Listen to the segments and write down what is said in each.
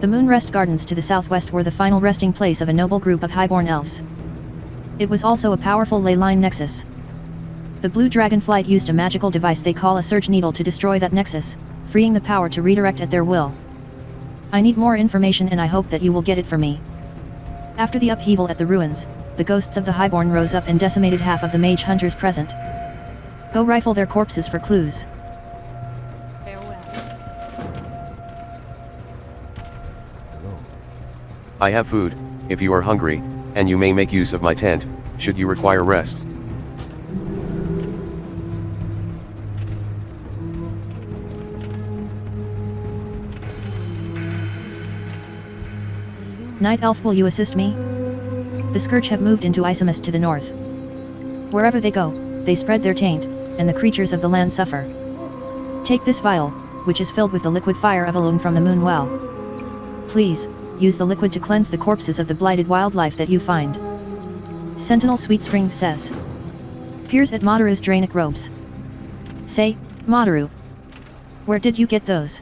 The Moonrest Gardens to the southwest were the final resting place of a noble group of highborn elves. It was also a powerful ley line nexus. The Blue Dragonflight used a magical device they call a Surge Needle to destroy that nexus, freeing the power to redirect at their will. I need more information and I hope that you will get it for me. After the upheaval at the ruins, the ghosts of the Highborn rose up and decimated half of the mage hunters present. Go rifle their corpses for clues. I have food, if you are hungry, and you may make use of my tent, should you require rest. Night Elf, will you assist me? The Scourge have moved into Isomist to the north. Wherever they go, they spread their taint, and the creatures of the land suffer. Take this vial, which is filled with the liquid fire of Alone from the moon well. Please, use the liquid to cleanse the corpses of the blighted wildlife that you find. Sentinel Sweet Spring says. Peers at Maduru's Draenic robes. Say, Maduru, where did you get those?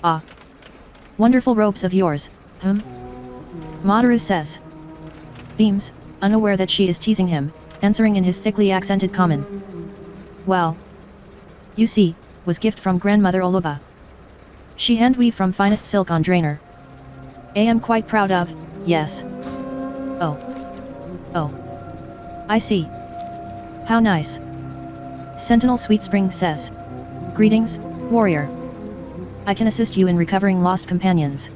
Ah. Wonderful robes of yours, Maduru says. Beams, unaware that she is teasing him, answering in his thickly accented common. Well. You see, was gift from grandmother Oluba. She hand-weave from finest silk on Draenor. I am quite proud of, yes. Oh. Oh. I see. How nice. Sentinel Sweet Spring says. Greetings, warrior. I can assist you in recovering lost companions.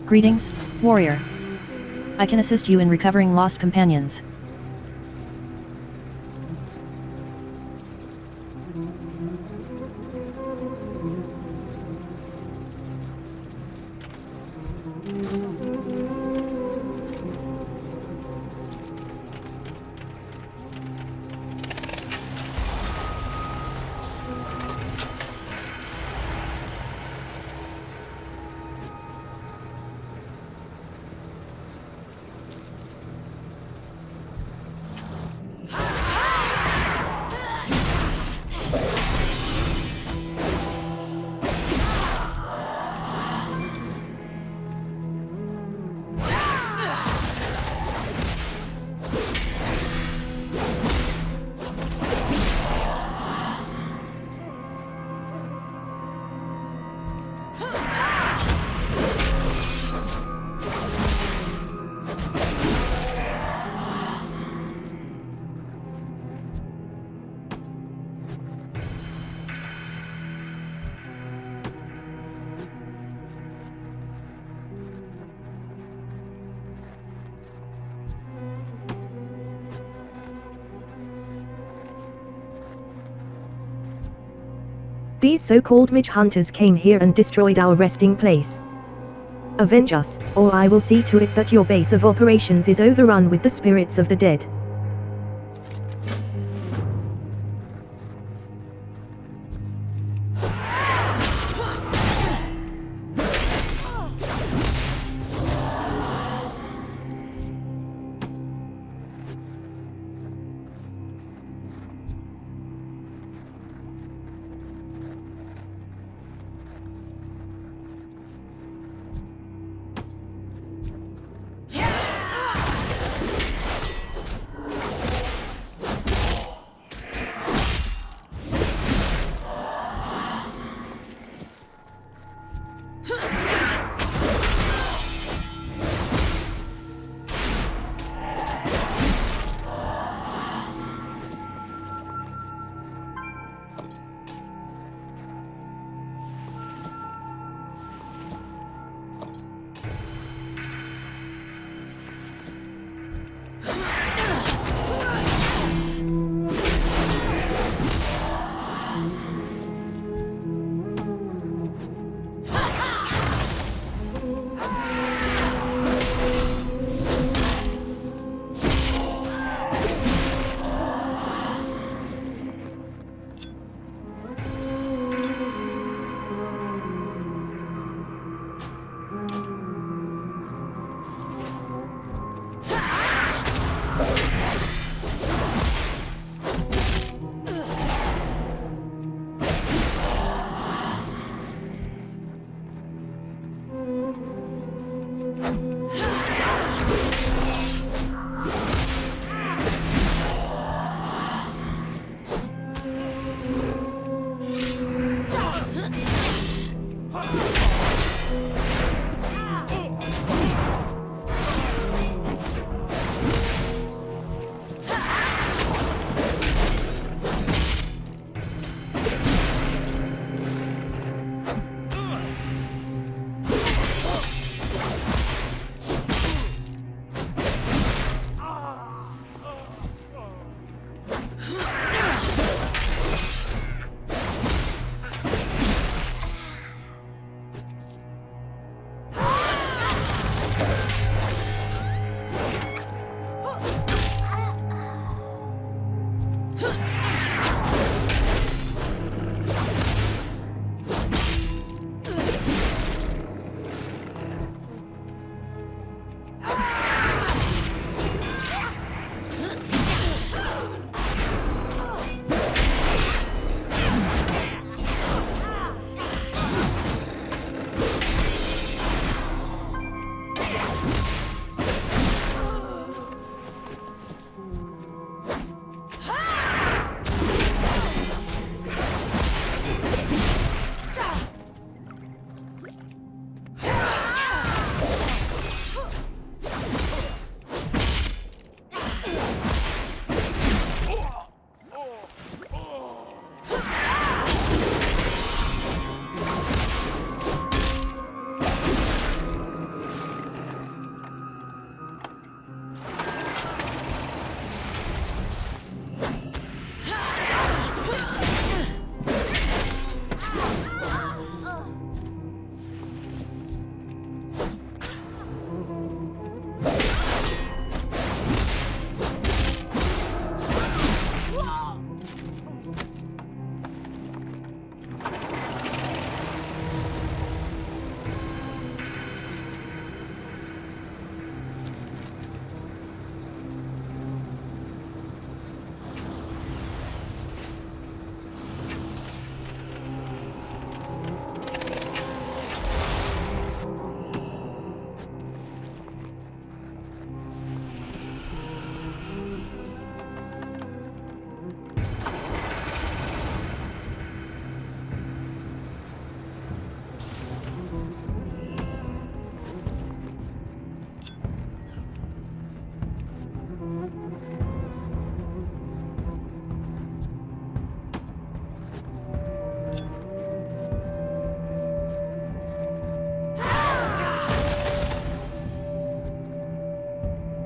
Greetings, warrior. I can assist you in recovering lost companions. These so-called witch hunters came here and destroyed our resting place. Avenge us, or I will see to it that your base of operations is overrun with the spirits of the dead.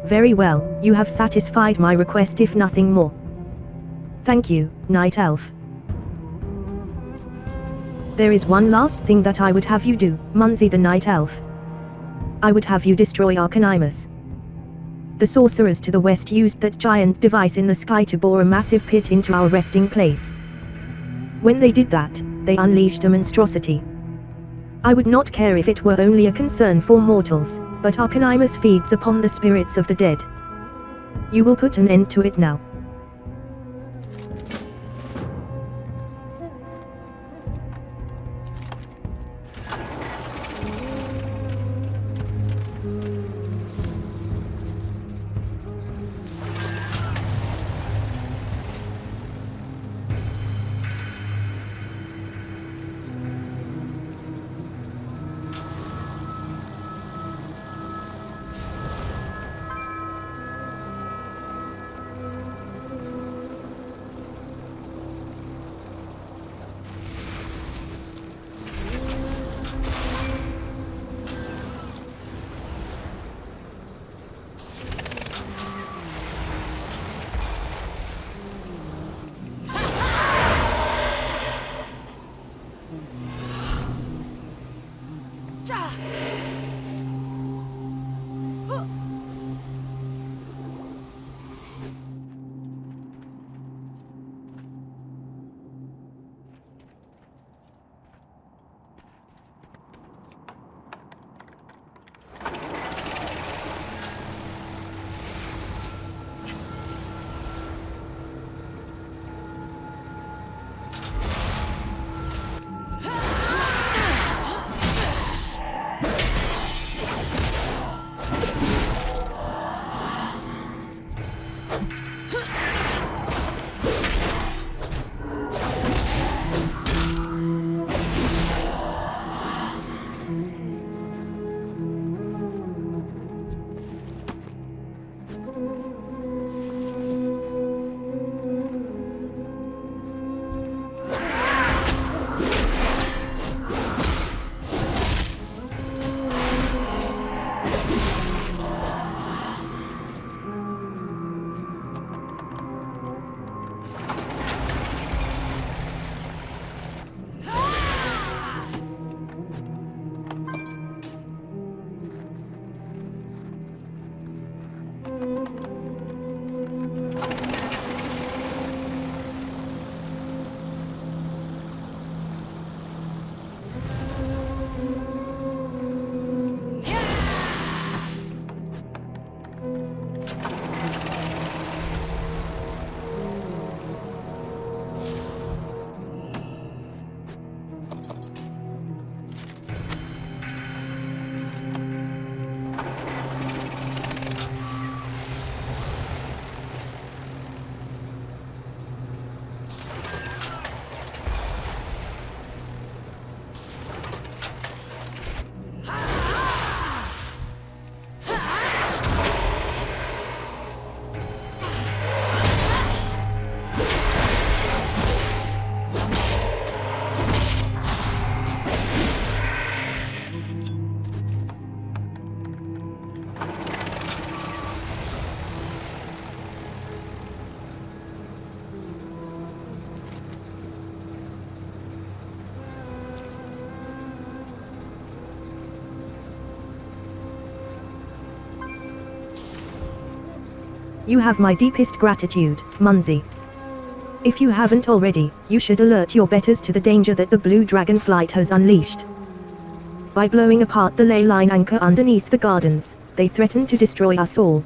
Very well, you have satisfied my request if nothing more. Thank you, Night Elf. There is one last thing that I would have you do, Munzi the Night Elf. I would have you destroy Arcanimus. The sorcerers to the west used that giant device in the sky to bore a massive pit into our resting place. When they did that, they unleashed a monstrosity. I would not care if it were only a concern for mortals, but Arcanimus feeds upon the spirits of the dead. You will put an end to it now. You have my deepest gratitude, Munzi. If you haven't already, you should alert your betters to the danger that the blue dragonflight has unleashed. By blowing apart the ley line anchor underneath the gardens, they threaten to destroy us all.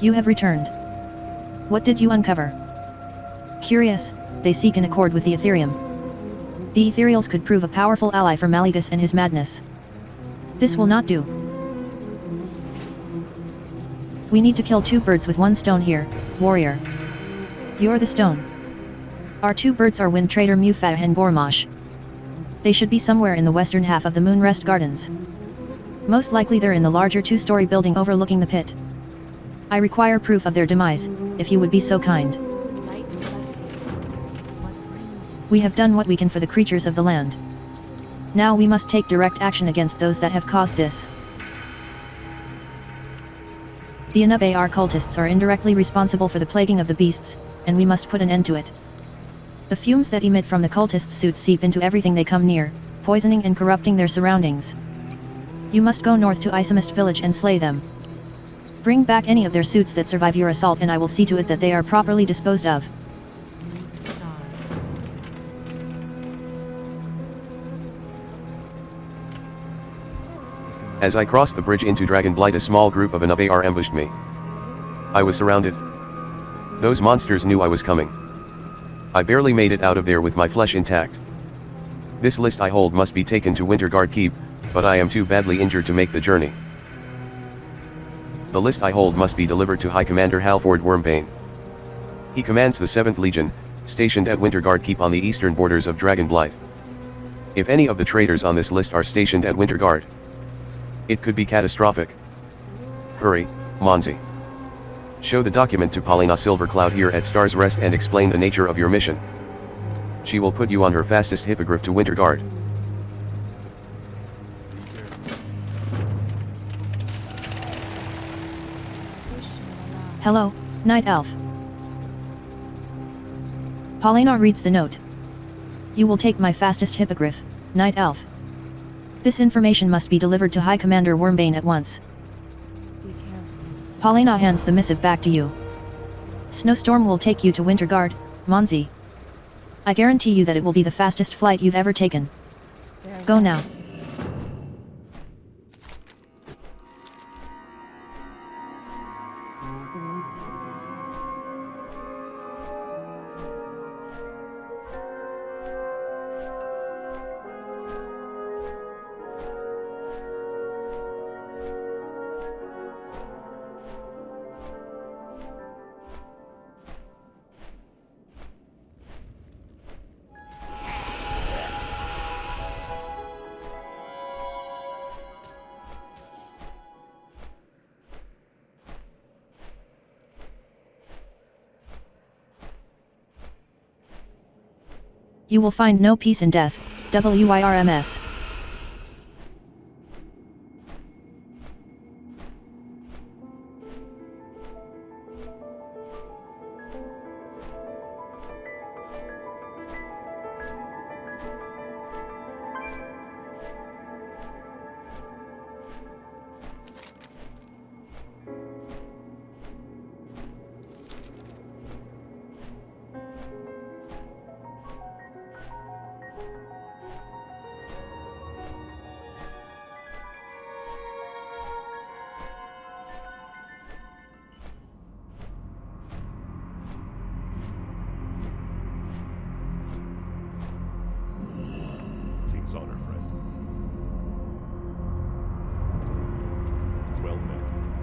You have returned. What did you uncover? Curious, they seek in accord with the Ethereum. The Ethereals could prove a powerful ally for Maligus and his madness. This will not do. We need to kill two birds with one stone here, warrior. You're the stone. Our two birds are Wind Trader Mufah and Gormash. They should be somewhere in the western half of the Moonrest Gardens. Most likely they're in the larger two-story building overlooking the pit. I require proof of their demise, if you would be so kind. We have done what we can for the creatures of the land. Now we must take direct action against those that have caused this. The Anub-Ar cultists are indirectly responsible for the plaguing of the beasts, and we must put an end to it. The fumes that emit from the cultist suits seep into everything they come near, poisoning and corrupting their surroundings. You must go north to Isomist village and slay them. Bring back any of their suits that survive your assault and I will see to it that they are properly disposed of. As I crossed the bridge into Dragonblight, a small group of Anub-Ar ambushed me. I was surrounded. Those monsters knew I was coming. I barely made it out of there with my flesh intact. This list I hold must be taken to Winterguard Keep, but I am too badly injured to make the journey. The list I hold must be delivered to High Commander Halford Wormbane. He commands the 7th Legion, stationed at Winterguard Keep on the eastern borders of Dragonblight. If any of the traitors on this list are stationed at Winterguard, it could be catastrophic. Hurry, Monzi. Show the document to Paulina Silvercloud here at Star's Rest and explain the nature of your mission. She will put you on her fastest hippogriff to Winterguard. Hello, Night Elf. Paulina reads the note. You will take my fastest hippogriff, Night Elf. This information must be delivered to High Commander Wormbane at once. Paulina hands the missive back to you. Snowstorm will take you to Winterguard, Monzi. I guarantee you that it will be the fastest flight you've ever taken. Go now. You will find no peace in death, WIRMS. Honor, friend. Well met.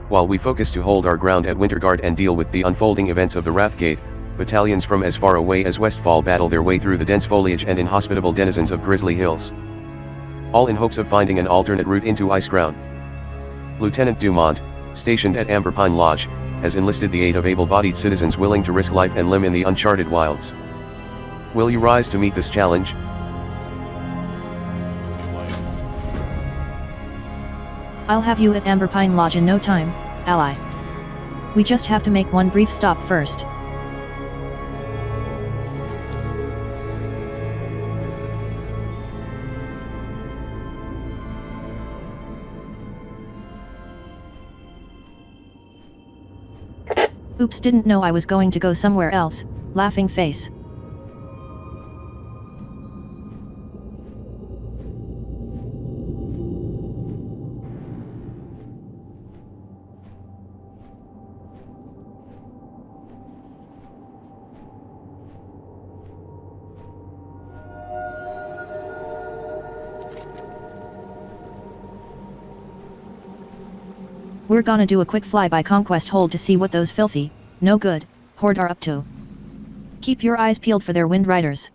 While we focus to hold our ground at Winterguard and deal with the unfolding events of the Wrathgate, battalions from as far away as Westfall battle their way through the dense foliage and inhospitable denizens of Grizzly Hills. All in hopes of finding an alternate route into Iceground. Lieutenant Dumont, stationed at Amberpine Lodge, has enlisted the aid of able-bodied citizens willing to risk life and limb in the uncharted wilds. Will you rise to meet this challenge? I'll have you at Amberpine Lodge in no time, ally. We just have to make one brief stop first. Oops, didn't know I was going to go somewhere else, laughing face. We're gonna do a quick flyby conquest hold to see what those filthy, no good, horde are up to. Keep your eyes peeled for their wind riders.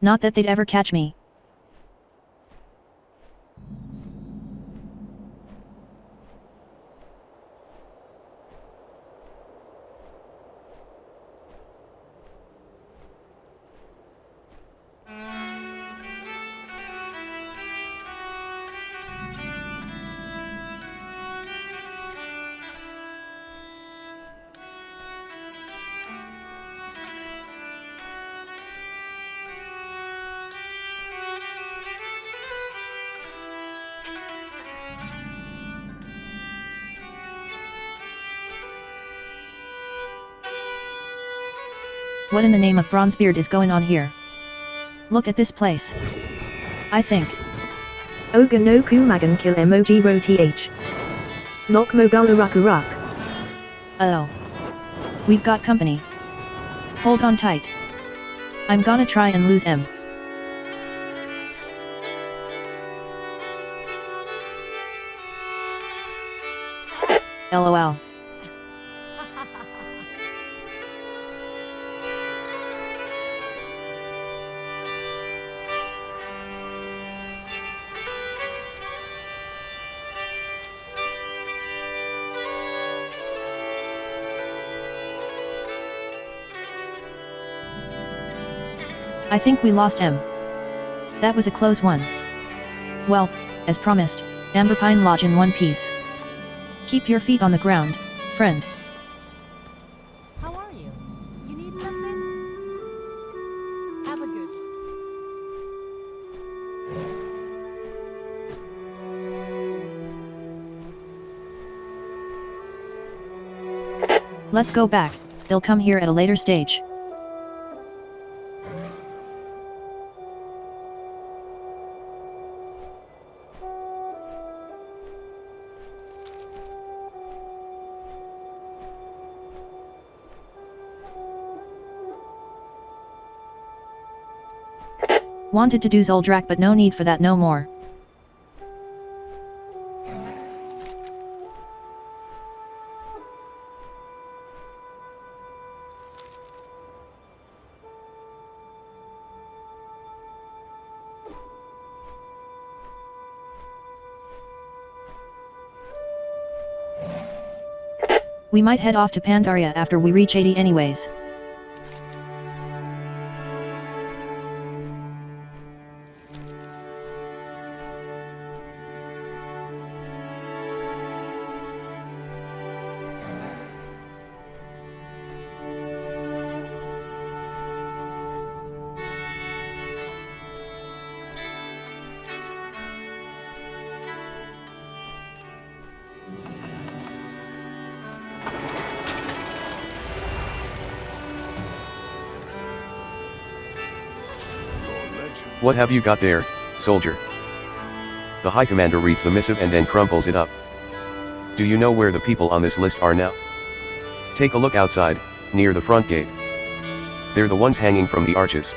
Not that they'd ever catch me. What in the name of Bronzebeard is going on here? Look at this place. I think. Oga no kumagan kill emoji ro th. Nok mogala rakurak. Oh. We've got company. Hold on tight. I'm gonna try and lose him. LOL. I think we lost him. That was a close one. Well, as promised, Amberpine Lodge in one piece. Keep your feet on the ground, friend. Let's go back, they'll come here at a later stage. Wanted to do Zoldrak, but no need for that no more. We might head off to Pandaria after we reach 80 anyways. What have you got there, soldier? The High Commander reads the missive and then crumples it up. Do you know where the people on this list are now? Take a look outside, near the front gate. They're the ones hanging from the arches.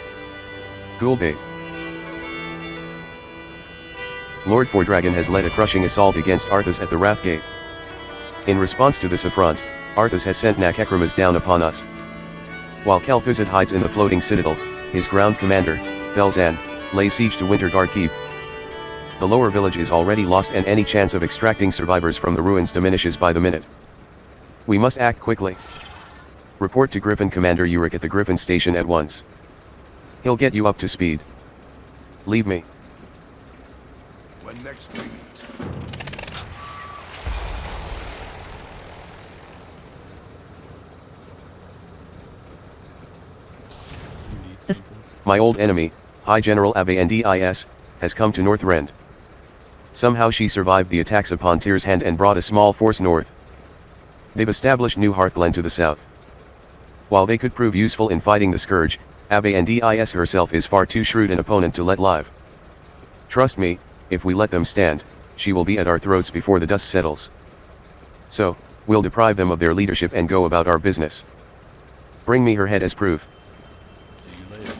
Ghoulbait. Lord Fordragon has led a crushing assault against Arthas at the Wrath Gate. In response to this affront, Arthas has sent Nakekrimas down upon us. While Kel'Thuzad hides in the floating citadel, his ground commander, Felzan, lays siege to Winterguard Keep. The lower village is already lost and any chance of extracting survivors from the ruins diminishes by the minute. We must act quickly. Report to Griffin Commander Uric at the Griffin station at once. He'll get you up to speed. Leave me. When next we meet. My old enemy, High General Abandis, has come to Northrend. Somehow she survived the attacks upon Tyr's Hand and brought a small force north. They've established New Hearthland to the south. While they could prove useful in fighting the Scourge, Abandis herself is far too shrewd an opponent to let live. Trust me, if we let them stand, she will be at our throats before the dust settles. So, we'll deprive them of their leadership and go about our business. Bring me her head as proof. See you later.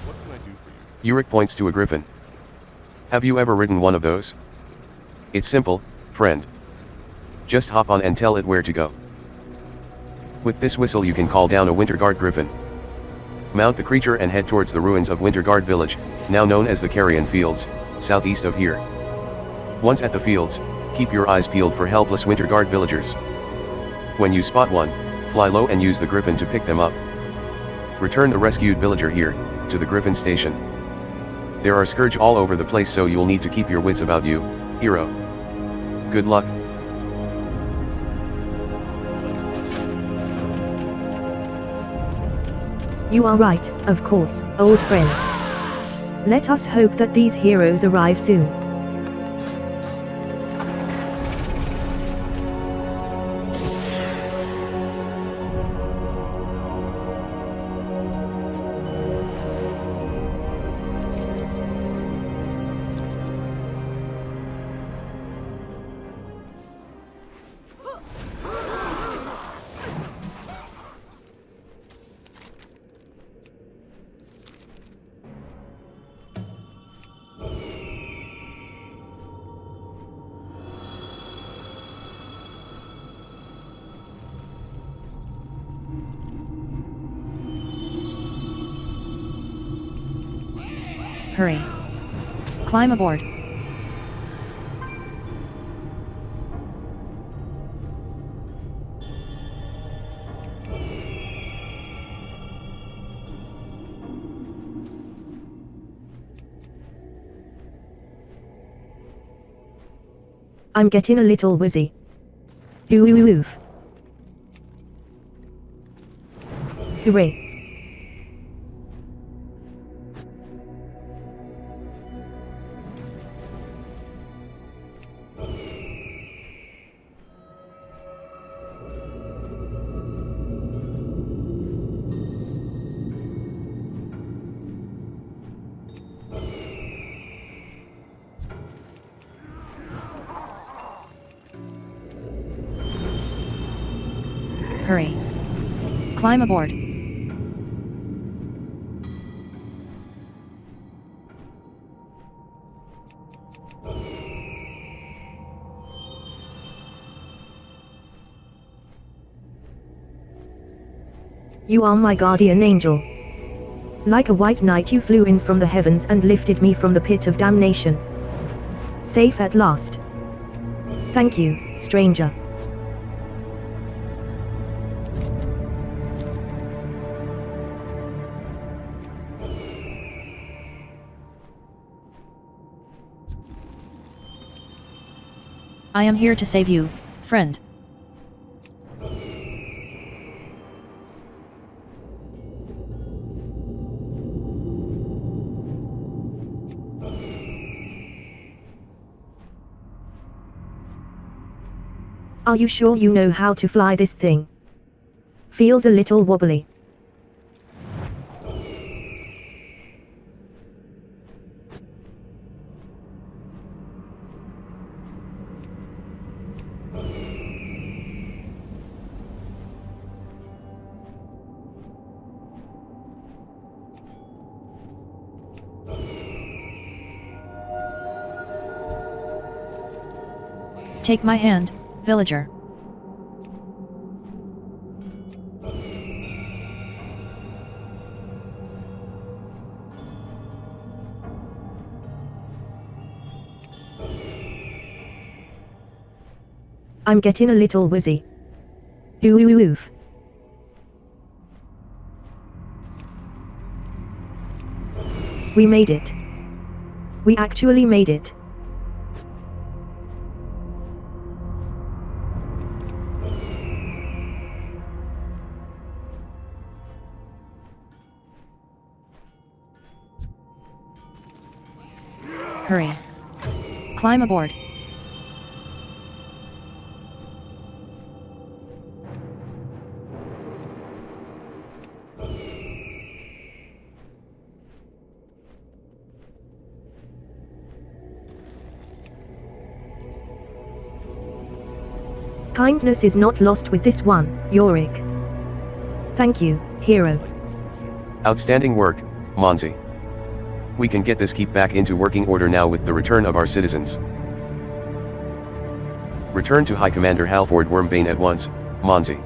What can I do for you? Uric points to a griffin. Have you ever ridden one of those? It's simple, friend. Just hop on and tell it where to go. With this whistle you can call down a Winterguard griffin. Mount the creature and head towards the ruins of Winterguard village, now known as the Carrion Fields, southeast of here. Once at the fields, keep your eyes peeled for helpless Winterguard villagers. When you spot one, fly low and use the griffin to pick them up. Return the rescued villager here, to the Griffin station. There are Scourge all over the place, so you'll need to keep your wits about you, hero. Good luck. You are right, of course, old friend. Let us hope that these heroes arrive soon. Hurry. Climb aboard. I'm getting a little woozy. Oof. Hooray. Hurry. Climb aboard. You are my guardian angel. Like a white knight you flew in from the heavens and lifted me from the pit of damnation. Safe at last. Thank you, stranger. I am here to save you, friend. Are you sure you know how to fly this thing? Feels a little wobbly. Take my hand, villager. I'm getting a little woozy. Oof. We made it. We actually made it. Hurry. Climb aboard. Kindness is not lost with this one, Yorick. Thank you, hero. Outstanding work, Monzi. We can get this keep back into working order now with the return of our citizens. Return to High Commander Halford Wormbane at once, Monzi.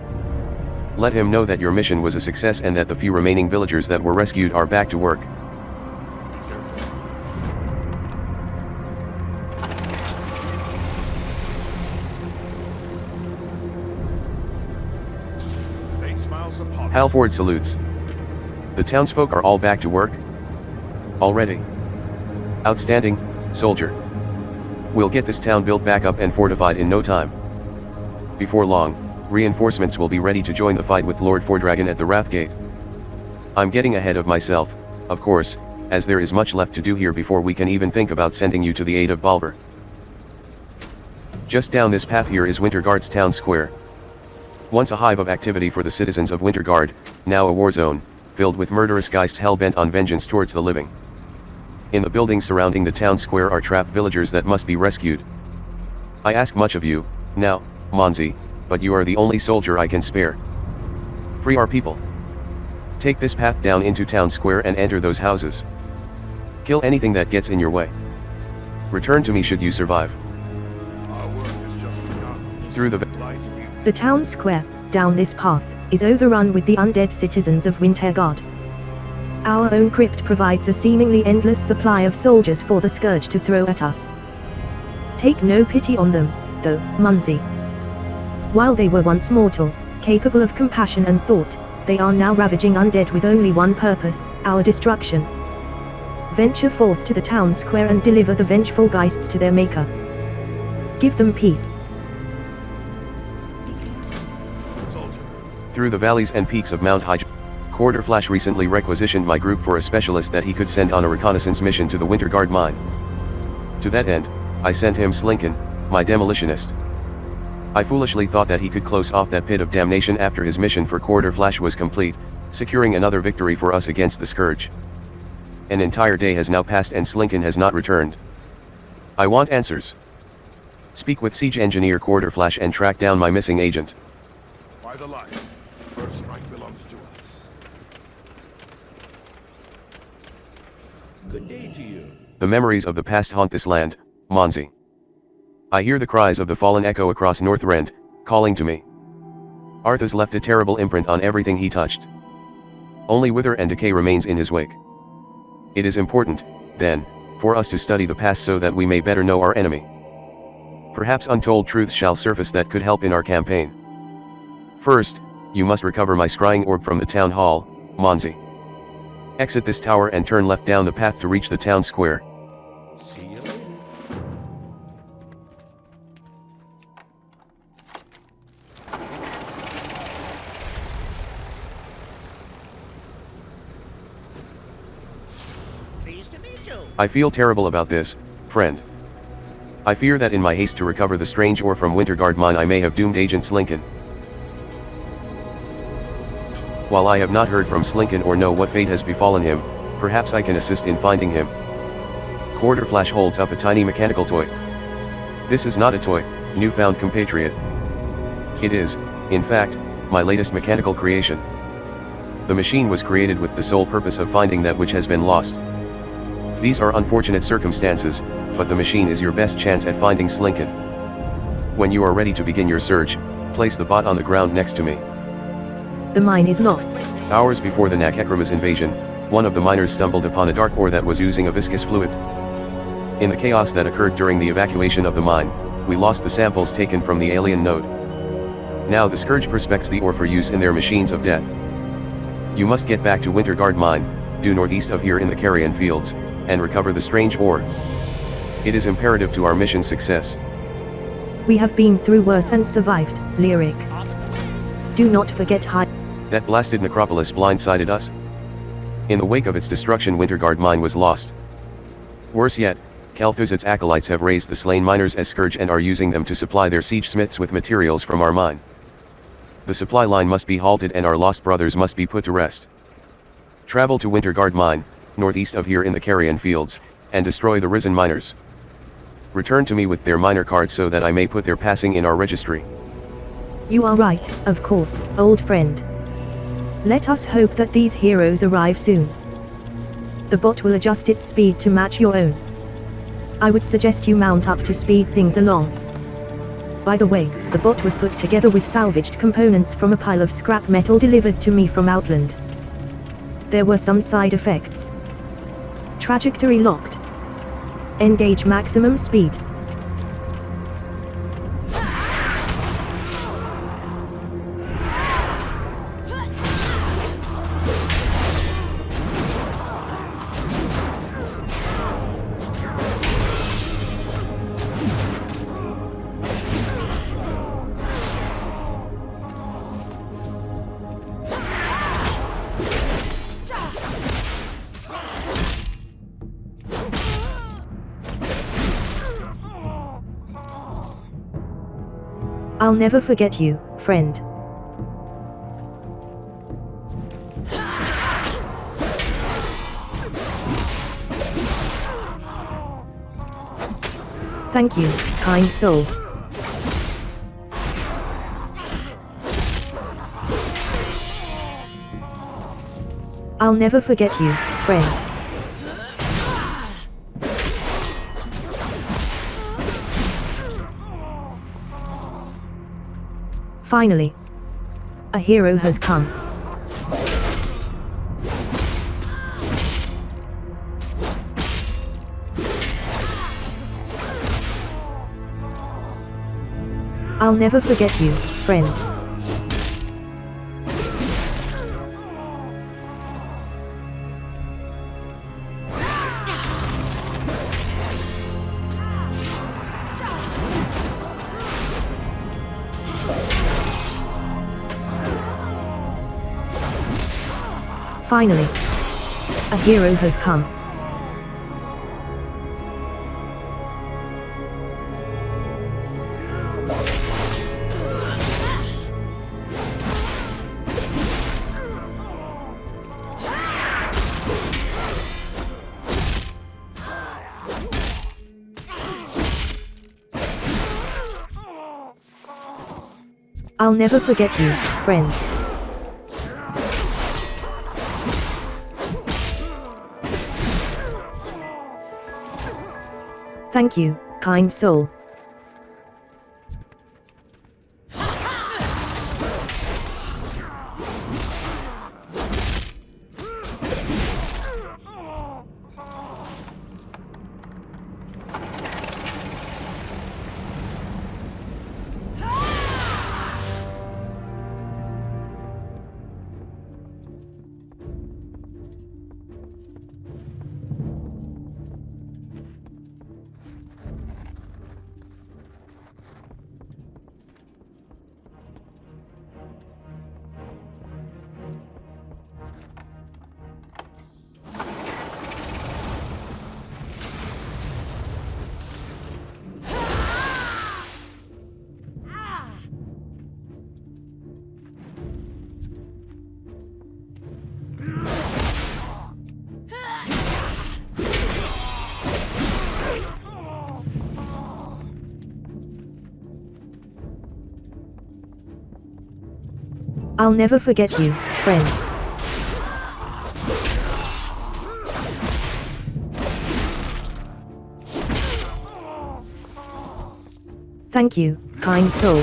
Let him know that your mission was a success and that the few remaining villagers that were rescued are back to work. Halford salutes. The townsfolk are all back to work? Already. Outstanding, soldier. We'll get this town built back up and fortified in no time. Before long, reinforcements will be ready to join the fight with Lord Fordragon at the Wrathgate. I'm getting ahead of myself, of course, as there is much left to do here before we can even think about sending you to the aid of Balber. Just down this path here is Winterguard's town square. Once a hive of activity for the citizens of Winterguard, now a war zone, filled with murderous geists hell-bent on vengeance towards the living. In the buildings surrounding the town square are trapped villagers that must be rescued. I ask much of you, now, Monzi, but you are the only soldier I can spare. Free our people. Take this path down into town square and enter those houses. Kill anything that gets in your way. Return to me should you survive. Our work has just begun. Through The town square, down this path, is overrun with the undead citizens of Winterguard. Our own crypt provides a seemingly endless supply of soldiers for the scourge to throw at us. Take no pity on them, though, Munzi. While they were once mortal, capable of compassion and thought, they are now ravaging undead with only one purpose, our destruction. Venture forth to the town square and deliver the vengeful geists to their maker. Give them peace. Through the valleys and peaks of Mount High. Quarterflash recently requisitioned my group for a specialist that he could send on a reconnaissance mission to the Winterguard mine. To that end, I sent him Slinkin, my demolitionist. I foolishly thought that he could close off that pit of damnation after his mission for Quarterflash was complete, securing another victory for us against the Scourge. An entire day has now passed and Slinkin has not returned. I want answers. Speak with Siege Engineer Quarterflash and track down my missing agent. By the light. First strike belongs to us. Good day to you. The memories of the past haunt this land, Monzi. I hear the cries of the fallen echo across Northrend, calling to me. Arthas left a terrible imprint on everything he touched. Only wither and decay remains in his wake. It is important, then, for us to study the past so that we may better know our enemy. Perhaps untold truths shall surface that could help in our campaign. First, you must recover my scrying orb from the town hall, Monzi. Exit this tower and turn left down the path to reach the town square. See you later. Pleased to meet you. I feel terrible about this, friend. I fear that in my haste to recover the strange ore from Winterguard mine I may have doomed Agent Slinkin. While I have not heard from Slinkin or know what fate has befallen him, perhaps I can assist in finding him. Quarterflash holds up a tiny mechanical toy. This is not a toy, newfound compatriot. It is, in fact, my latest mechanical creation. The machine was created with the sole purpose of finding that which has been lost. These are unfortunate circumstances, but the machine is your best chance at finding Slinkin. When you are ready to begin your search, place the bot on the ground next to me. The mine is lost. Hours before the Nakhekrama's invasion, one of the miners stumbled upon a dark ore that was oozing a viscous fluid. In the chaos that occurred during the evacuation of the mine, we lost the samples taken from the alien node. Now the Scourge prospects the ore for use in their machines of death. You must get back to Winterguard mine, due northeast of here in the Carrion Fields, and recover the strange ore. It is imperative to our mission's success. We have been through worse and survived, Lyric. Do not forget That blasted necropolis blindsided us. In the wake of its destruction Winterguard mine was lost. Worse yet, Kel'Thuzad's acolytes have raised the slain miners as scourge and are using them to supply their siege smiths with materials from our mine. The supply line must be halted and our lost brothers must be put to rest. Travel to Winterguard mine, northeast of here in the Carrion Fields, and destroy the risen miners. Return to me with their miner cards so that I may put their passing in our registry. You are right, of course, old friend. Let us hope that these heroes arrive soon. The bot will adjust its speed to match your own. I would suggest you mount up to speed things along. By the way, the bot was put together with salvaged components from a pile of scrap metal delivered to me from Outland. There were some side effects. Trajectory locked. Engage maximum speed. I'll never forget you, friend. Thank you, kind soul. I'll never forget you, friend. Finally, a hero has come. I'll never forget you, friend. Finally, a hero has come. I'll never forget you, friend. Thank you, kind soul. I'll never forget you, friend. Thank you, kind soul.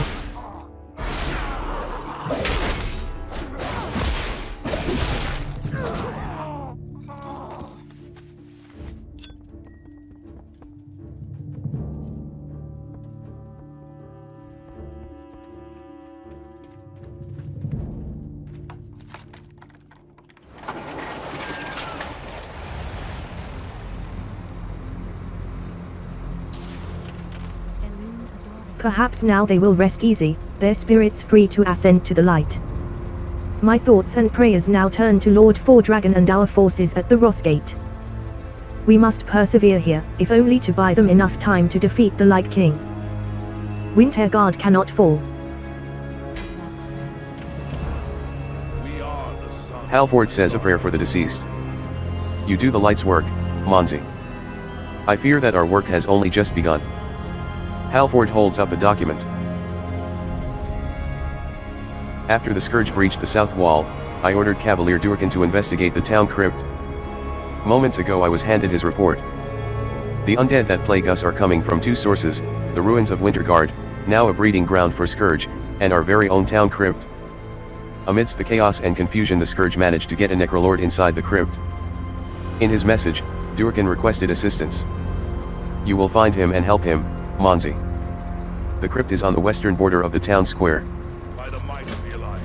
Perhaps now they will rest easy, their spirits free to ascend to the light. My thoughts and prayers now turn to Lord Dragon and our forces at the Wrathgate. We must persevere here, if only to buy them enough time to defeat the Light King. Winterguard cannot fall. We are the sun. Halford says a prayer for the deceased. You do the light's work, Monzi. I fear that our work has only just begun. Halford holds up a document. After the Scourge breached the south wall, I ordered Cavalier Durkin to investigate the town crypt. Moments ago I was handed his report. The undead that plague us are coming from two sources, the ruins of Winterguard, now a breeding ground for Scourge, and our very own town crypt. Amidst the chaos and confusion the Scourge managed to get a Necrolord inside the crypt. In his message, Durkin requested assistance. You will find him and help him, Monzi. The crypt is on the western border of the town square. By the might of the Alliance.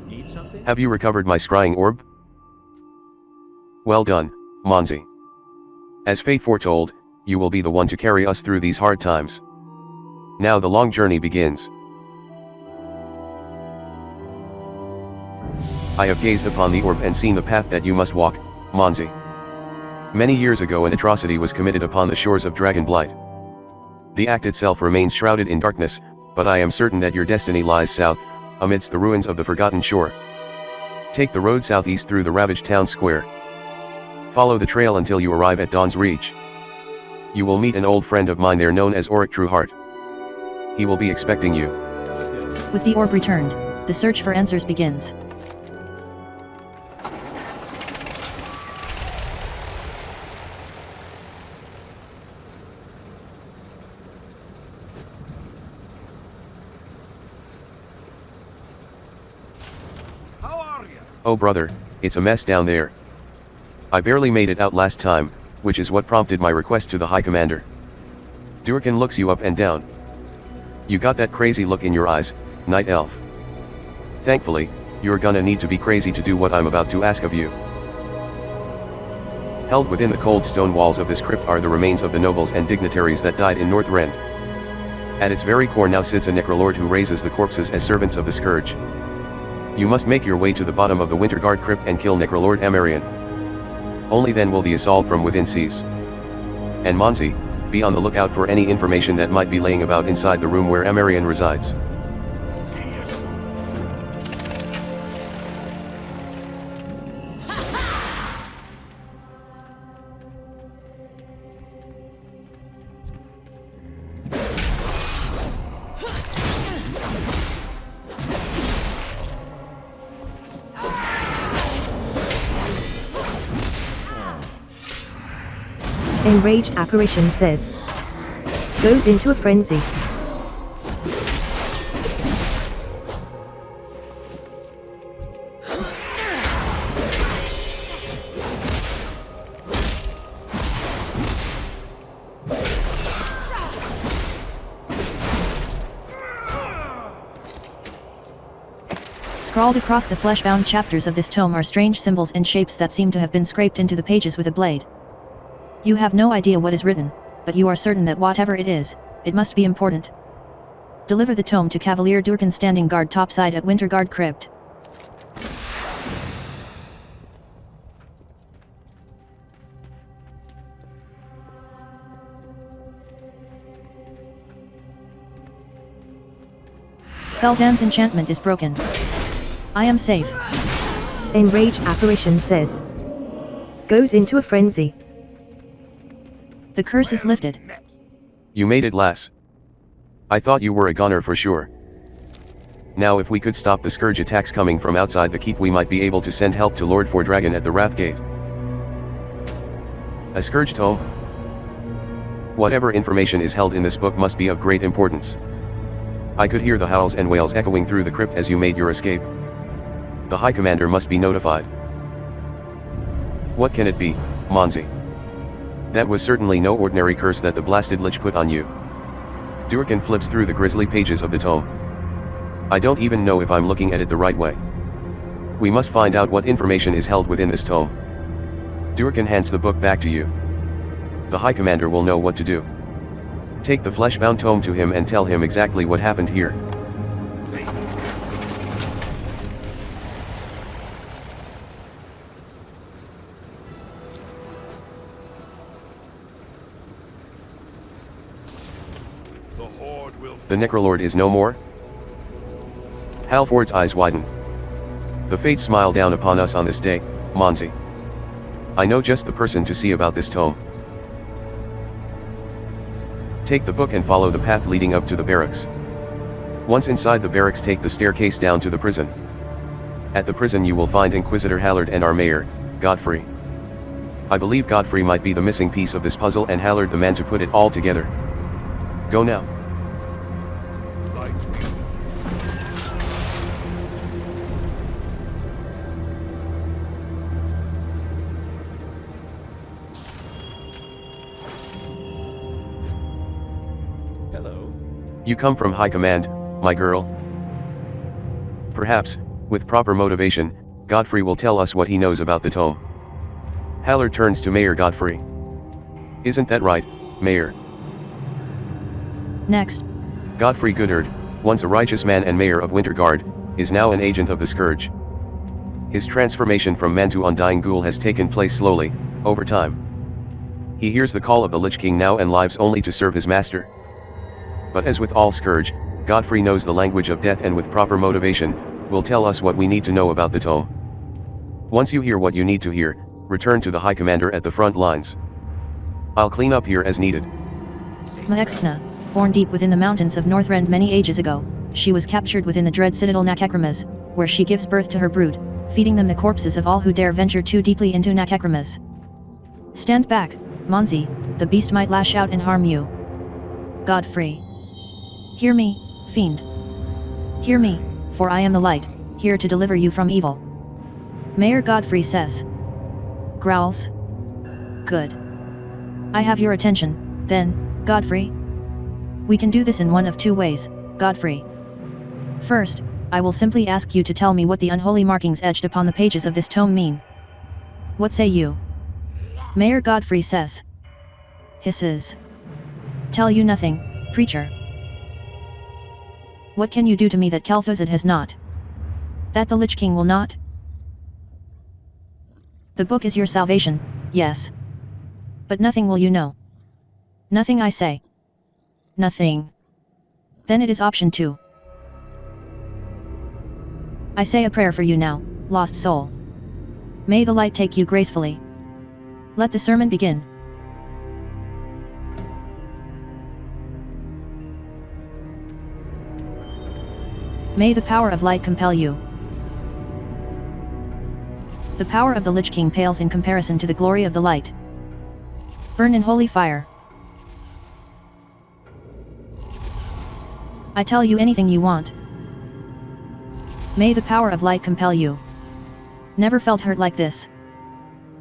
Need something? Have you recovered my scrying orb? Well done, Monzi. As fate foretold, you will be the one to carry us through these hard times. Now the long journey begins. I have gazed upon the orb and seen the path that you must walk, Monzi. Many years ago an atrocity was committed upon the shores of Dragonblight. The act itself remains shrouded in darkness, but I am certain that your destiny lies south, amidst the ruins of the forgotten shore. Take the road southeast through the ravaged town square. Follow the trail until you arrive at Dawn's Reach. You will meet an old friend of mine there known as Auric Trueheart. He will be expecting you. With the orb returned, the search for answers begins. How are you? Oh brother, it's a mess down there. I barely made it out last time, which is what prompted my request to the High Commander. Durkin looks you up and down. You got that crazy look in your eyes, Night Elf. Thankfully, you're gonna need to be crazy to do what I'm about to ask of you. Held within the cold stone walls of this crypt are the remains of the nobles and dignitaries that died in Northrend. At its very core now sits a Necrolord who raises the corpses as servants of the Scourge. You must make your way to the bottom of the Winterguard crypt and kill Necrolord Amarian. Only then will the assault from within cease. And Monzi, be on the lookout for any information that might be laying about inside the room where Amarian resides. Enraged apparition says. Goes into a frenzy. Scrawled across the flesh-bound chapters of this tome are strange symbols and shapes that seem to have been scraped into the pages with a blade. You have no idea what is written, but you are certain that whatever it is, it must be important. Deliver the tome to Cavalier Durkan standing guard topside at Winterguard Crypt. Feldan's enchantment is broken. I am safe. Enraged apparition says. Goes into a frenzy. The curse is lifted. You made it, lass. I thought you were a gunner for sure. Now if we could stop the scourge attacks coming from outside the keep, we might be able to send help to Lord Fordragon at the Wrathgate. A scourge tome? Whatever information is held in this book must be of great importance. I could hear the howls and wails echoing through the crypt as you made your escape. The High Commander must be notified. What can it be, Monzi? That was certainly no ordinary curse that the blasted lich put on you. Durkan flips through the grisly pages of the tome. I don't even know if I'm looking at it the right way. We must find out what information is held within this tome. Durkan hands the book back to you. The High Commander will know what to do. Take the flesh-bound tome to him and tell him exactly what happened here. The Necrolord is no more? Halford's eyes widen. The fates smile down upon us on this day, Monzi. I know just the person to see about this tome. Take the book and follow the path leading up to the barracks. Once inside the barracks, take the staircase down to the prison. At the prison you will find Inquisitor Hallard and our mayor, Godfrey. I believe Godfrey might be the missing piece of this puzzle and Hallard the man to put it all together. Go now. Hello. You come from High Command, my girl. Perhaps, with proper motivation, Godfrey will tell us what he knows about the tome. Hallard turns to Mayor Godfrey. Isn't that right, Mayor? Next. Godfrey Goodhart, once a righteous man and mayor of Winterguard, is now an agent of the Scourge. His transformation from man to undying ghoul has taken place slowly, over time. He hears the call of the Lich King now and lives only to serve his master. But as with all Scourge, Godfrey knows the language of death and with proper motivation, will tell us what we need to know about the tome. Once you hear what you need to hear, return to the High Commander at the front lines. I'll clean up here as needed. Maexna, born deep within the mountains of Northrend many ages ago, she was captured within the dread citadel Nakekrimas, where she gives birth to her brood, feeding them the corpses of all who dare venture too deeply into Nakekrimas. Stand back, Monzi, the beast might lash out and harm you. Godfrey. Hear me, fiend. Hear me, for I am the light, here to deliver you from evil. Mayor Godfrey says. Growls. Good. I have your attention, then, Godfrey. We can do this in one of two ways, Godfrey. First, I will simply ask you to tell me what the unholy markings etched upon the pages of this tome mean. What say you? Mayor Godfrey says. Hisses. Tell you nothing, preacher. What can you do to me that Kel'Thuzad has not? That the Lich King will not? The book is your salvation, yes. But nothing will you know. Nothing I say. Nothing. Then it is option 2. I say a prayer for you now, lost soul. May the light take you gracefully. Let the sermon begin. May the power of light compel you. The power of the Lich King pales in comparison to the glory of the light. Burn in holy fire. I tell you anything you want. May the power of light compel you. Never felt hurt like this.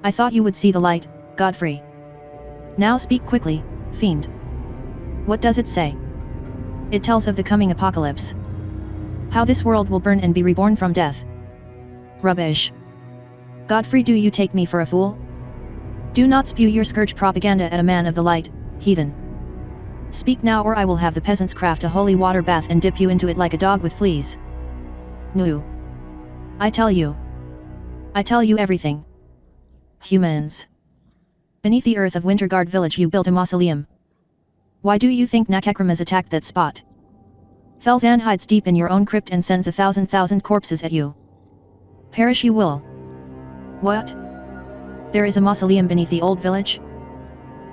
I thought you would see the light, Godfrey. Now speak quickly, fiend. What does it say? It tells of the coming apocalypse. How this world will burn and be reborn from death. Rubbish. Godfrey, do you take me for a fool? Do not spew your scourge propaganda at a man of the light, heathen. Speak now or I will have the peasants craft a holy water bath and dip you into it like a dog with fleas. No. I tell you everything. Humans. Beneath the earth of Winterguard village you built a mausoleum. Why do you think Nakekrimas attacked that spot? Felzan hides deep in your own crypt and sends 1,000 corpses at you. Perish you will. What? There is a mausoleum beneath the old village?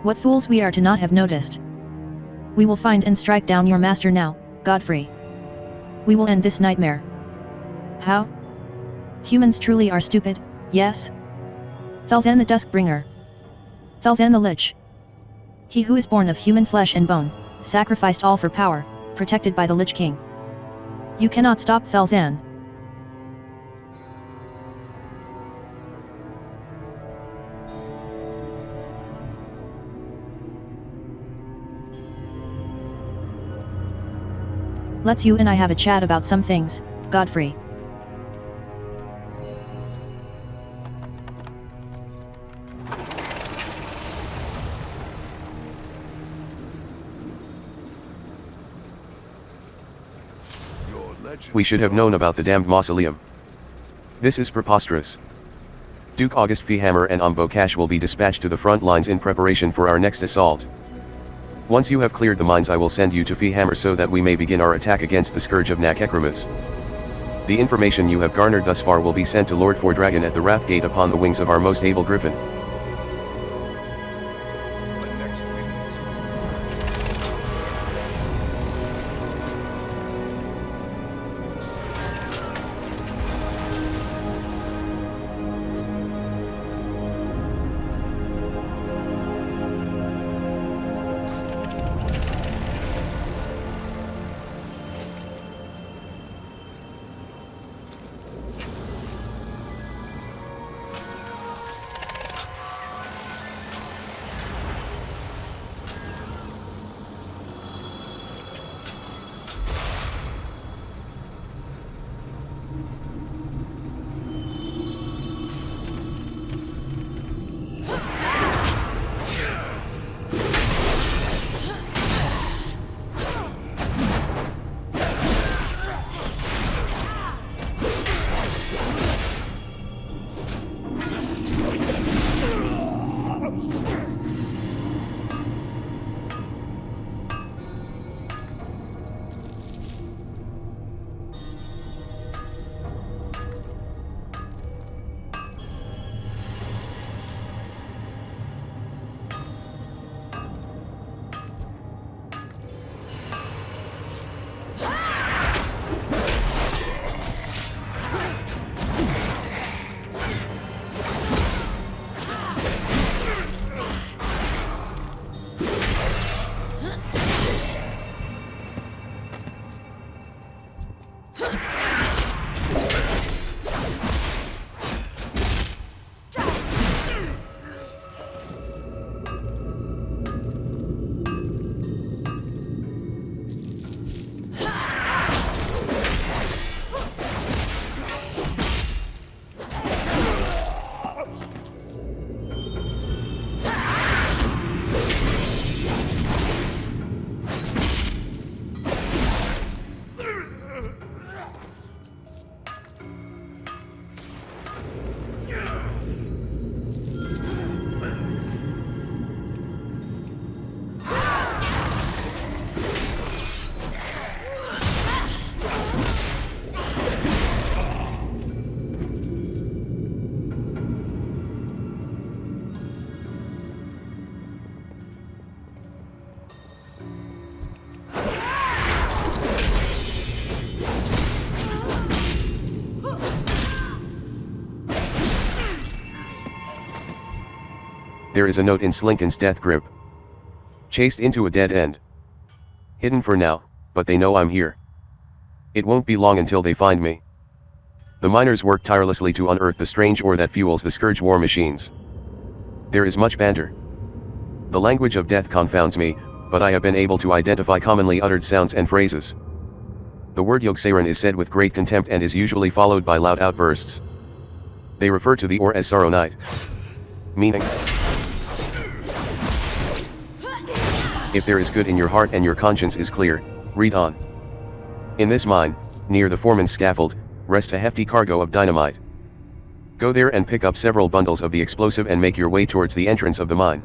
What fools we are to not have noticed. We will find and strike down your master now, Godfrey. We will end this nightmare. How? Humans truly are stupid, yes? Felzan the Duskbringer. Felzan the Lich. He who is born of human flesh and bone, sacrificed all for power, protected by the Lich King. You cannot stop Felzan. Let's you and I have a chat about some things, Godfrey. We should have known about the damned mausoleum. This is preposterous. Duke August P. Hammer and Ombokash will be dispatched to the front lines in preparation for our next assault. Once you have cleared the mines I will send you to P. Hammer so that we may begin our attack against the scourge of Nakekrimas. The information you have garnered thus far will be sent to Lord Fordragon at the Wrathgate upon the wings of our most able griffin. There is a note in Slinkin's death grip. Chased into a dead end. Hidden for now, but they know I'm here. It won't be long until they find me. The miners work tirelessly to unearth the strange ore that fuels the Scourge war machines. There is much banter. The language of death confounds me, but I have been able to identify commonly uttered sounds and phrases. The word Yogg-Saron is said with great contempt and is usually followed by loud outbursts. They refer to the ore as Saronite. Meaning, if there is good in your heart and your conscience is clear, read on. In this mine, near the foreman's scaffold, rests a hefty cargo of dynamite. Go there and pick up several bundles of the explosive and make your way towards the entrance of the mine.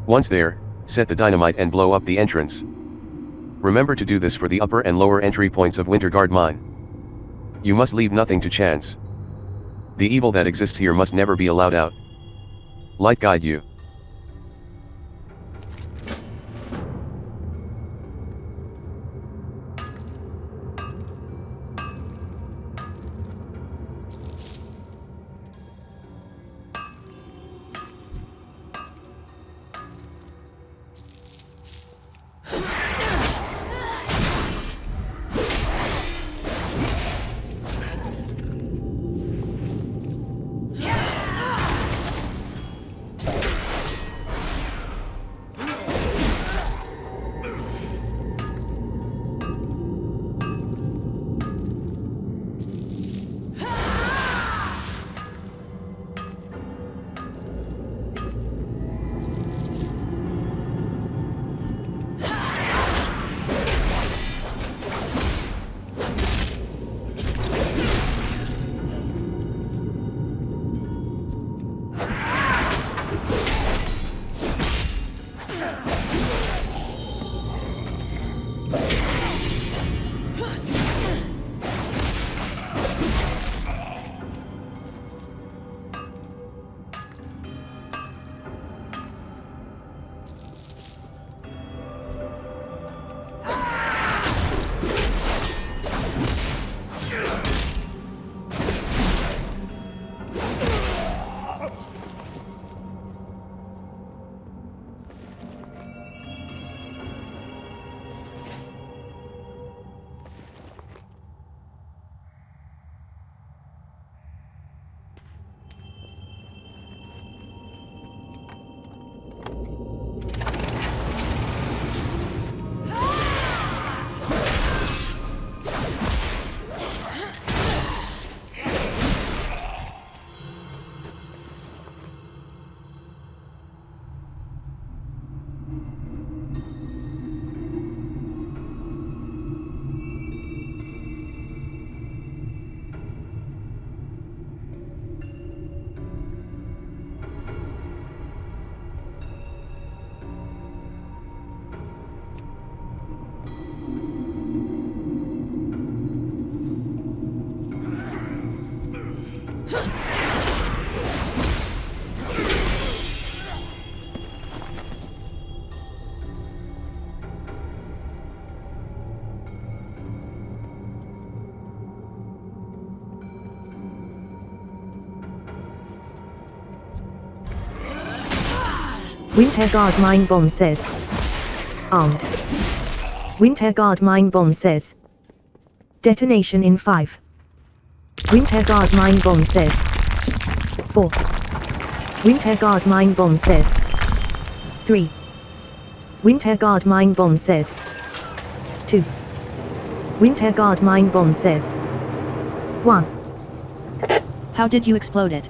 Once there, set the dynamite and blow up the entrance. Remember to do this for the upper and lower entry points of Winterguard Mine. You must leave nothing to chance. The evil that exists here must never be allowed out. Light guide you. Winterguard Mine Bomb says. Armed. Winterguard Mine Bomb says. Detonation in 5. Winterguard Mine Bomb says. 4. Winterguard Mine Bomb says. 3. Winterguard Mine Bomb says. 2. Winterguard Mine Bomb says. 1. How did you explode it?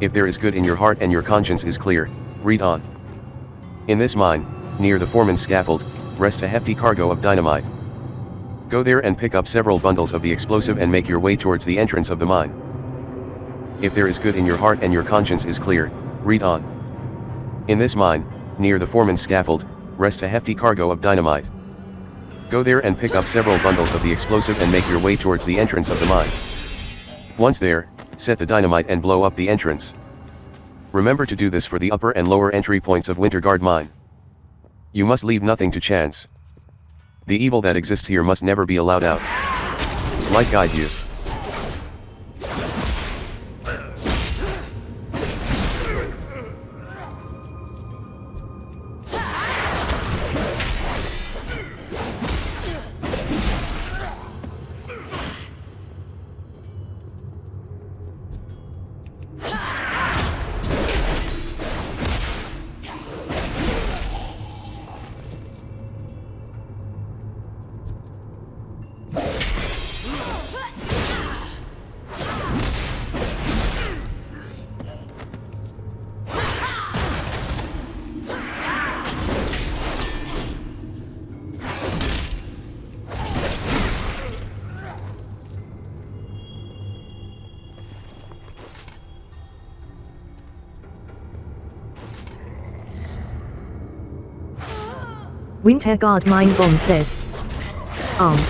If there is good in your heart and your conscience is clear, read on. In this mine, near the foreman's scaffold, rests a hefty cargo of dynamite. Go there and pick up several bundles of the explosive and make your way towards the entrance of the mine. If there is good in your heart and your conscience is clear, read on. In this mine, near the foreman's scaffold, rests a hefty cargo of dynamite. Go there and pick up several bundles of the explosive and make your way towards the entrance of the mine. Once there, set the dynamite and blow up the entrance. Remember to do this for the upper and lower entry points of Winterguard Mine. You must leave nothing to chance. The evil that exists here must never be allowed out. Light guide you. Winterguard Mine Bomb says. Armed.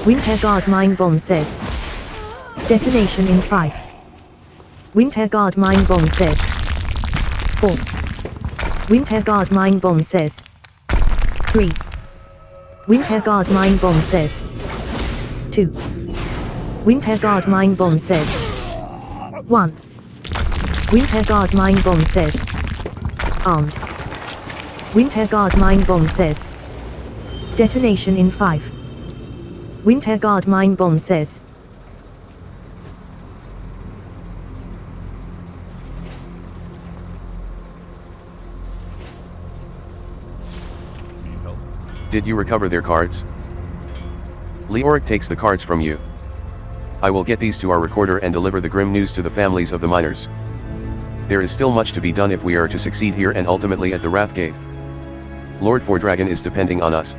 Winterguard Mine Bomb says. Detonation in 5. Winterguard Mine Bomb says. 4. Winterguard Mine Bomb says. 3. Winterguard Mine Bomb says. 2. Winterguard Mine Bomb says. 1. Winterguard Mine Bomb says. Armed. Winterguard Mine Bomb says. Detonation in 5. Winterguard Mine Bomb says. Need help? Did you recover their cards? Leoric takes the cards from you. I will get these to our recorder and deliver the grim news to the families of the miners. There is still much to be done if we are to succeed here and ultimately at the Wrathgate. Lord Fordragon is depending on us.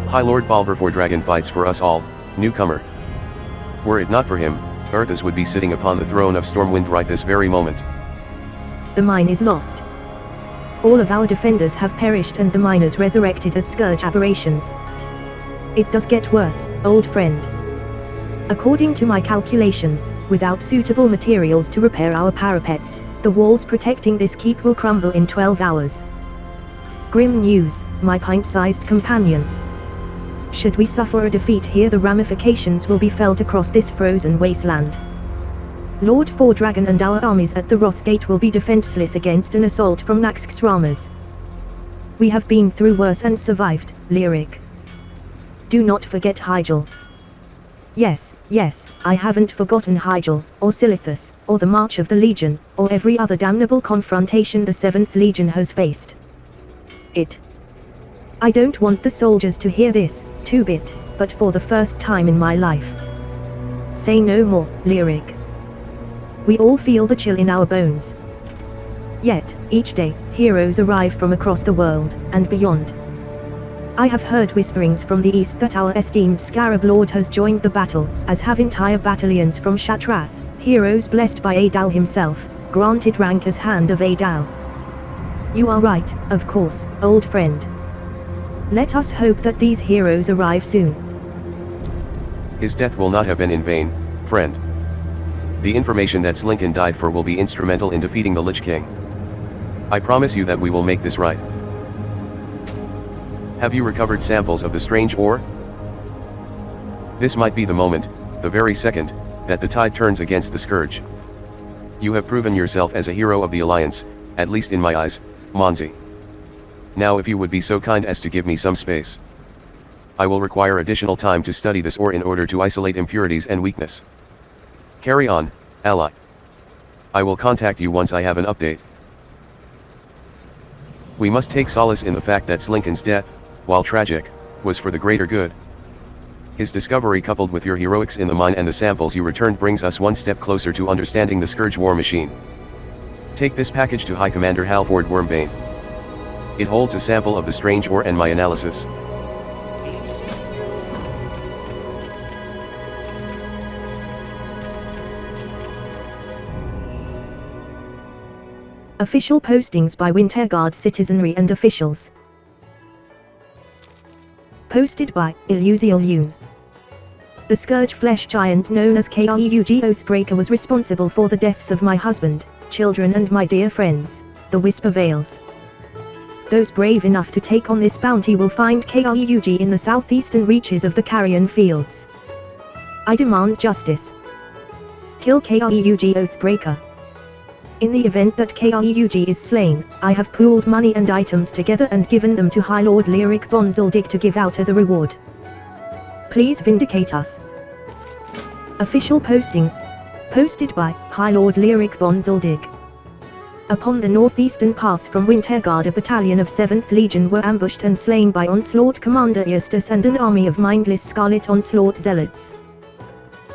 High Lord Balver Fordragon fights for us all, newcomer. Were it not for him, Arthas would be sitting upon the throne of Stormwind right this very moment. The mine is lost. All of our defenders have perished and the miners resurrected as scourge aberrations. It does get worse, old friend. According to my calculations, without suitable materials to repair our parapets, the walls protecting this keep will crumble in 12 hours. Grim news, my pint-sized companion. Should we suffer a defeat here, the ramifications will be felt across this frozen wasteland. Lord Fordragon and our armies at the Wrathgate will be defenseless against an assault from Naxxramas. We have been through worse and survived, Lyric. Do not forget Hygel. Yes, I haven't forgotten Hygel, or Silithus, or the March of the Legion, or every other damnable confrontation the 7th Legion has faced. I don't want the soldiers to hear this, 2-bit, but for the first time in my life. Say no more, Lyric. We all feel the chill in our bones. Yet, each day, heroes arrive from across the world, and beyond. I have heard whisperings from the east that our esteemed Scarab Lord has joined the battle, as have entire battalions from Shatrath, heroes blessed by Adal himself, granted rank as Hand of Adal. You are right, of course, old friend. Let us hope that these heroes arrive soon. His death will not have been in vain, friend. The information that Slinkin died for will be instrumental in defeating the Lich King. I promise you that we will make this right. Have you recovered samples of the strange ore? This might be the moment, the very second, that the tide turns against the Scourge. You have proven yourself as a hero of the Alliance, at least in my eyes, Monzi. Now if you would be so kind as to give me some space. I will require additional time to study this ore in order to isolate impurities and weakness. Carry on, ally. I will contact you once I have an update. We must take solace in the fact that Slinkin's death, while tragic, was for the greater good. His discovery coupled with your heroics in the mine and the samples you returned brings us one step closer to understanding the Scourge war machine. Take this package to High Commander Halford Wormbane. It holds a sample of the strange ore and my analysis. Official postings by Winterguard citizenry and officials. Posted by Illusial Yoon. The Scourge flesh giant known as KREUG Oathbreaker was responsible for the deaths of my husband, children and my dear friends, the Whisper Vales. Those brave enough to take on this bounty will find KREUG in the southeastern reaches of the Carrion Fields. I demand justice. Kill KREUG Oathbreaker. In the event that KREUG is slain, I have pooled money and items together and given them to High Lord Lyric von Zoldyck to give out as a reward. Please vindicate us. Official postings. Posted by High Lord Lyric von Zoldyck. Upon the northeastern path from Winterguard, a battalion of 7th Legion were ambushed and slain by Onslaught Commander Eustace and an army of mindless Scarlet Onslaught zealots.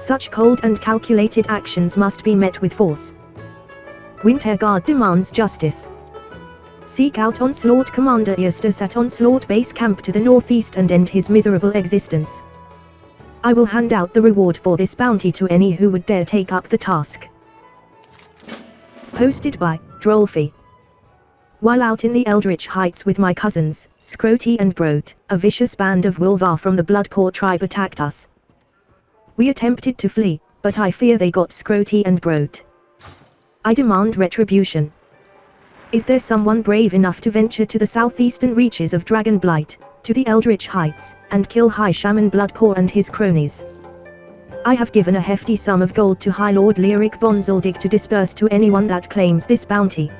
Such cold and calculated actions must be met with force. Winterguard demands justice. Seek out Onslaught Commander Eustace at Onslaught Base Camp to the northeast and end his miserable existence. I will hand out the reward for this bounty to any who would dare take up the task. Posted by Drolfy. While out in the Eldritch Heights with my cousins, Scroty and Broat, a vicious band of Wulvar from the Bloodpaw tribe attacked us. We attempted to flee, but I fear they got Scroty and Broat. I demand retribution. Is there someone brave enough to venture to the southeastern reaches of Dragonblight, to the Eldritch Heights, and kill High Shaman Bloodpaw and his cronies? I have given a hefty sum of gold to High Lord Lyric von Zoldyck to disperse to anyone that claims this bounty.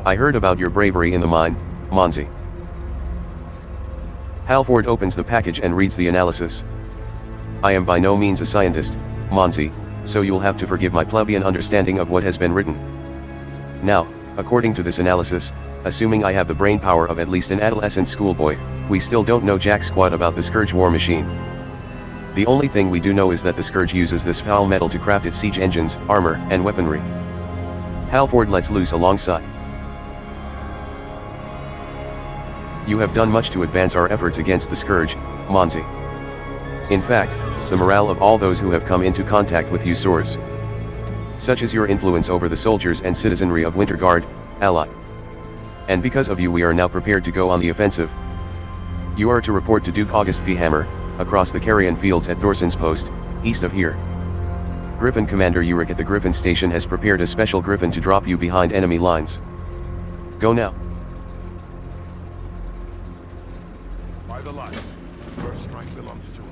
I heard about your bravery in the mine, Monzi. Halford opens the package and reads the analysis. I am by no means a scientist, Monzi, so you'll have to forgive my plebeian understanding of what has been written. Now, according to this analysis, assuming I have the brain power of at least an adolescent schoolboy, we still don't know jack squat about the Scourge war machine. The only thing we do know is that the Scourge uses this foul metal to craft its siege engines, armor, and weaponry. Halford lets loose a long sigh. You have done much to advance our efforts against the Scourge, Monzi. In fact, the morale of all those who have come into contact with you soars. Such is your influence over the soldiers and citizenry of Winterguard, ally. And because of you we are now prepared to go on the offensive. You are to report to Duke August P. Hammer, across the Carrion Fields at Thorson's Post, east of here. Griffin Commander Uric at the Griffin Station has prepared a special Griffin to drop you behind enemy lines. Go now. By the light, first strike belongs to us.